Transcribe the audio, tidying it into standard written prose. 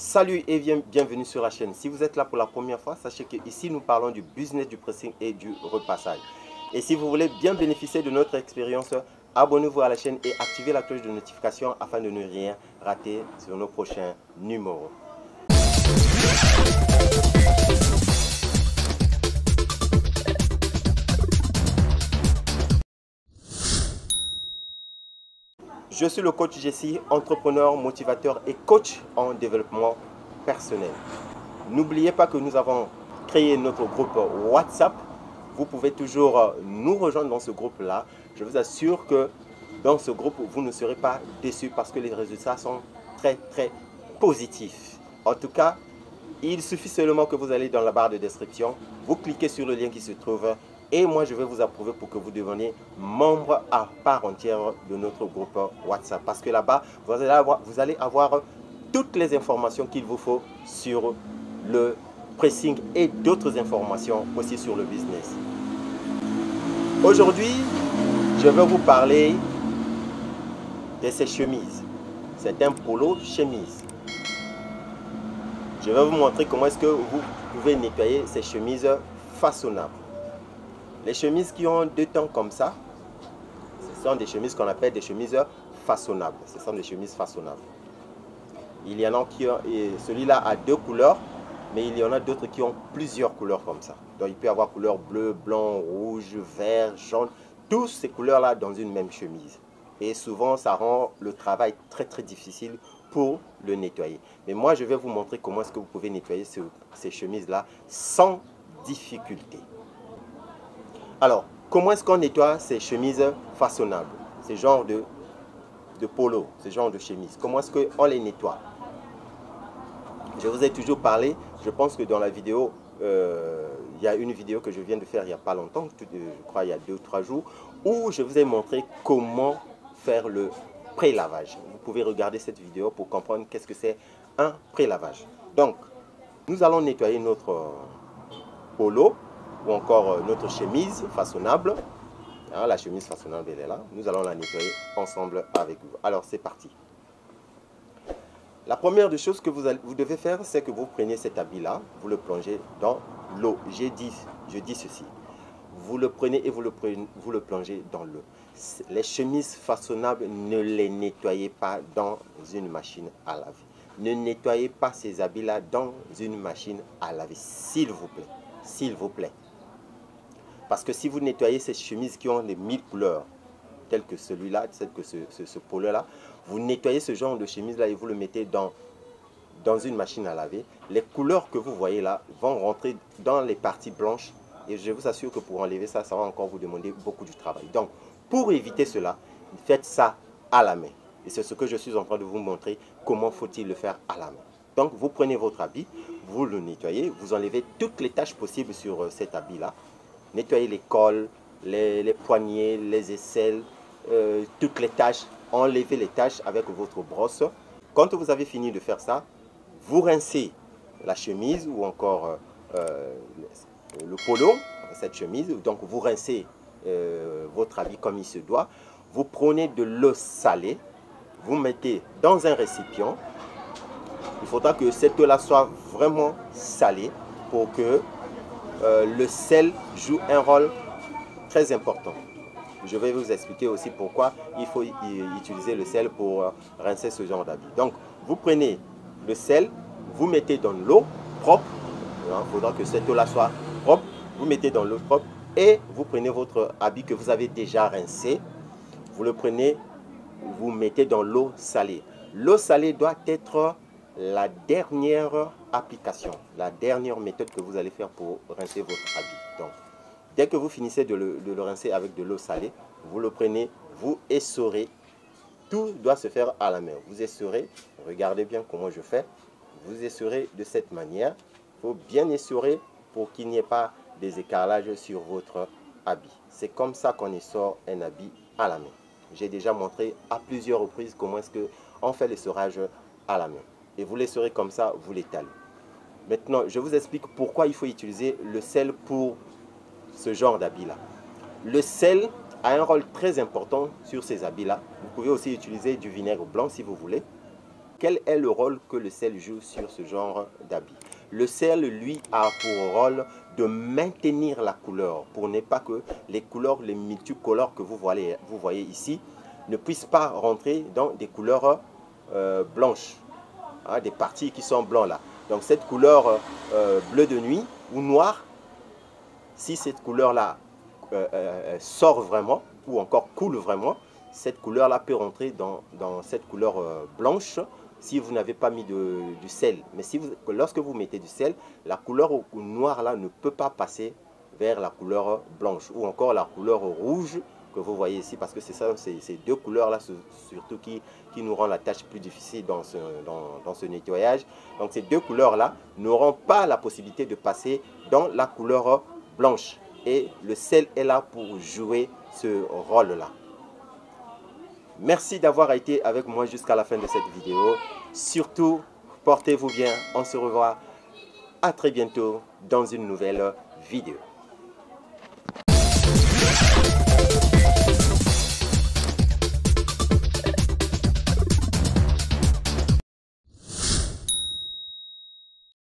Salut et bienvenue sur la chaîne. Si vous êtes là pour la première fois, sachez que ici nous parlons du business du pressing et du repassage. Et si vous voulez bien bénéficier de notre expérience, abonnez-vous à la chaîne et activez la cloche de notification afin de ne rien rater sur nos prochains numéros. Je suis le coach Jessie, entrepreneur, motivateur et coach en développement personnel. N'oubliez pas que nous avons créé notre groupe WhatsApp. Vous pouvez toujours nous rejoindre dans ce groupe-là. Je vous assure que dans ce groupe, vous ne serez pas déçus parce que les résultats sont très positifs. En tout cas, il suffit seulement que vous allez dans la barre de description, vous cliquez sur le lien qui se trouve et moi je vais vous approuver pour que vous deveniez membre à part entière de notre groupe WhatsApp. Parce que là-bas, vous allez avoir toutes les informations qu'il vous faut sur le pressing et d'autres informations aussi sur le business. Aujourd'hui, je vais vous parler de ces chemises. C'est un polo chemise. Je vais vous montrer comment est-ce que vous pouvez nettoyer ces chemises façonnables. Les chemises qui ont deux temps comme ça, ce sont des chemises qu'on appelle des chemises façonnables. Ce sont des chemises façonnables. Il y en a qui ont, celui-là a deux couleurs, mais il y en a d'autres qui ont plusieurs couleurs comme ça. Donc il peut y avoir couleur bleu, blanc, rouge, vert, jaune, toutes ces couleurs-là dans une même chemise. Et souvent, ça rend le travail très difficile pour le nettoyer. Mais moi, je vais vous montrer comment est-ce que vous pouvez nettoyer ces chemises-là sans difficulté. Alors, comment est-ce qu'on nettoie ces chemises façonnables, ces genres de polo, ces genres de chemises? Comment est-ce qu'on les nettoie? Je vous ai toujours parlé, je pense que dans la vidéo, il y a une vidéo que je viens de faire il n'y a pas longtemps, je crois il y a 2 ou 3 jours, où je vous ai montré comment faire le pré-lavage. Vous pouvez regarder cette vidéo pour comprendre qu'est-ce que c'est un pré-lavage. Donc, nous allons nettoyer notre polo ou encore notre chemise façonnable. Hein, la chemise façonnable, elle est là. Nous allons la nettoyer ensemble avec vous. Alors, c'est parti. La première des choses que vous devez faire, c'est que vous prenez cet habit-là, vous le plongez dans l'eau. Je dis ceci. Vous le prenez et vous le plongez dans l'eau. Les chemises façonnables, ne les nettoyez pas dans une machine à laver. Ne nettoyez pas ces habits-là dans une machine à laver, s'il vous plaît. S'il vous plaît. Parce que si vous nettoyez ces chemises qui ont des 1000 couleurs, telles que celui-là, telles que ce polo-là, vous nettoyez ce genre de chemise-là et vous le mettez dans une machine à laver. Les couleurs que vous voyez là vont rentrer dans les parties blanches et je vous assure que pour enlever ça, ça va encore vous demander beaucoup de travail. Donc, pour éviter cela, faites ça à la main. Et c'est ce que je suis en train de vous montrer, comment faut-il le faire à la main. Donc, vous prenez votre habit, vous le nettoyez, vous enlevez toutes les taches possibles sur cet habit-là. Nettoyez les cols, les poignets, les aisselles, toutes les taches. Enlevez les taches avec votre brosse. Quand vous avez fini de faire ça, vous rincez la chemise ou encore le polo, cette chemise. Donc vous rincez votre habit comme il se doit. Vous prenez de l'eau salée, vous mettez dans un récipient. Il faudra que cette eau-là soit vraiment salée pour que le sel joue un rôle très important. Je vais vous expliquer aussi pourquoi il faut utiliser le sel pour rincer ce genre d'habit. Donc, vous prenez le sel, vous mettez dans l'eau propre. Il faudra que cette eau-là soit propre. Vous mettez dans l'eau propre et vous prenez votre habit que vous avez déjà rincé. Vous le prenez, vous mettez dans l'eau salée. L'eau salée doit être la dernière application, la dernière méthode que vous allez faire pour rincer votre habit. Donc, dès que vous finissez de le rincer avec de l'eau salée, vous le prenez, vous essorez. Tout doit se faire à la main. Vous essorez, regardez bien comment je fais. Vous essorez de cette manière. Il faut bien essorer pour qu'il n'y ait pas des écarlages sur votre habit. C'est comme ça qu'on essore un habit à la main. J'ai déjà montré à plusieurs reprises comment est-ce qu'on fait l'essorage à la main. Et vous l'essorez comme ça, vous l'étalez. Maintenant, je vous explique pourquoi il faut utiliser le sel pour ce genre d'habit-là. Le sel a un rôle très important sur ces habits-là. Vous pouvez aussi utiliser du vinaigre blanc si vous voulez. quel est le rôle que le sel joue sur ce genre d'habit? Le sel, lui, a pour rôle de maintenir la couleur, pour ne pas que les couleurs, les multicolores que vous voyez ici, ne puissent pas rentrer dans des couleurs blanches, hein, des parties qui sont blancs là. Donc cette couleur bleu de nuit ou noir, si cette couleur-là sort vraiment, ou encore coule vraiment, cette couleur-là peut rentrer dans cette couleur blanche si vous n'avez pas mis du sel. Mais si lorsque vous mettez du sel, la couleur noire-là ne peut pas passer vers la couleur blanche ou encore la couleur rouge que vous voyez ici, parce que c'est ça, ces deux couleurs-là surtout qui nous rend la tâche plus difficile dans ce nettoyage. Donc ces deux couleurs-là n'auront pas la possibilité de passer dans la couleur blanche. Et le sel est là pour jouer ce rôle-là. Merci d'avoir été avec moi jusqu'à la fin de cette vidéo. Surtout, portez-vous bien. On se revoit à très bientôt dans une nouvelle vidéo.